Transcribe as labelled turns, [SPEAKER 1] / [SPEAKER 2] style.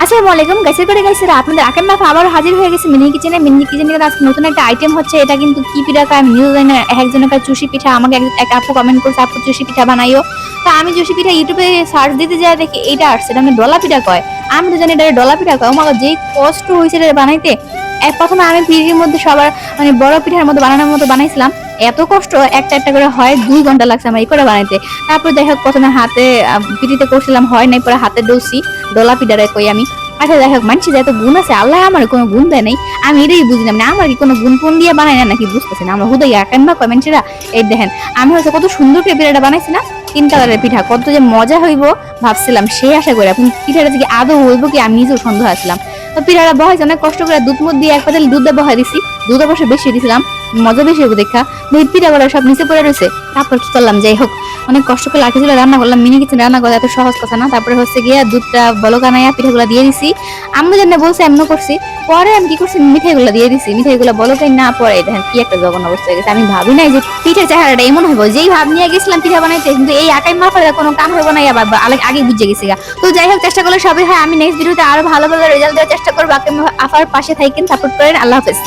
[SPEAKER 1] আসসালামু আলাইকুম গাইসের করে গাইসেরা আপনাদের আকেম মাফা আবার হাজির হয়ে গেছে মিনি কিচেনে। মিনি কিচেনে আজকে নতুন একটা আইটেম হচ্ছে। এটা কিন্তু কি পিঠা কয় আমি নিজেও জানি না। একজনের কাছে চুষি পিঠা, আমাকে এক আপু কমেন্ট করছে আপু চুষি পিঠা বানাইও। তা আমি চুষি পিঠা ইউটিউবে সার্চ দিতে যাই দেখি এইটা আসছে, এটা আমি ডলা পিঠা কয়। আমি তো জানি এটা ডলা পিঠা কয়। আমার যেই কষ্ট হয়েছে এটা বানাইতে। প্রথমে আমি পিঠির মধ্যে সবার মানে বড় পিঠার মতো বানানোর মতো বানাইছিলাম। এত কষ্ট, একটা একটা করে হয় 2 ঘন্টা লাগছে আমার এই করে বানাইতে। তারপর যাই হোক প্রথমে হাতে পিঠিতে করছিলাম, হয় নাই, পরে হাতে ডলছি ডলা পিঠারে কই আমি। আচ্ছা যাই হোক, মানুষের যে এত গুণ আছে, আল্লাহ আমার কোনো গুণ দেয় নাই। আমি এটাই বুঝি না, মানে আমার কি কোনো গুণ ফোন দিয়ে বানাই না নাকি বুঝতেছি না। আমরা হুদাই কেন বা কমেন্টরা এই দেখেন আমি হচ্ছে কত সুন্দর করে পিঠাটা বানাইছি না। 3 কালারের পিঠা, কত যে মজা হইব ভাবছিলাম, সেই আশা করে। এখন পিঠাটা থেকে আদৌ হইব কি আমি নিজেও সন্দেহ আসলাম। তো পিঠাটা বহাইছে অনেক কষ্ট করে, দুধ মধ্যে দিয়ে এক পাতিল দুধ বহাই দিছি। দুধ অবশ্য বেশি দিছিলাম, মজা বেশি হইব দেখা। পিঠা গুলো সব নিচে পড়ে রয়েছে। তারপর কি করলাম, যাই হোক অনেক কষ্ট করে লাঠি ছিল রান্না করলাম। মিনি কিচেন রান্না করা এত সহজ কথা না। তারপরে হচ্ছে গিয়ে দুধটা বলক আনাইয়া পিঠাগুলো দিয়ে দিছি। আম্মু জানে বলছে এমন করছি। পরে আমি কি করছি, মিঠাইগুলো দিয়ে দিছি। মিঠাইগুলো বলকাই না পরে দেখেন কি একটা জঘন্য অবস্থা হয়ে গেছে। আমি ভাবি নাই যে পিঠার চেহারাটা এমন হইব। যেই ভাব নিয়ে গেছিলাম পিঠা বানাইতে, কিন্তু এই আকাই মাফার কোনো কাম হইব না, আবার আগে বুঝে গেছি গা। তো যাই হোক চেষ্টা করলে সবই হয়। আমি নেক্সট ভিডিওতে আরো ভালো ভালো রেজাল্ট দেওয়ার চেষ্টা করবো। আকাই আফার পাশে থাকেন, সাপোর্ট করেন। আল্লাহ হাফেজ।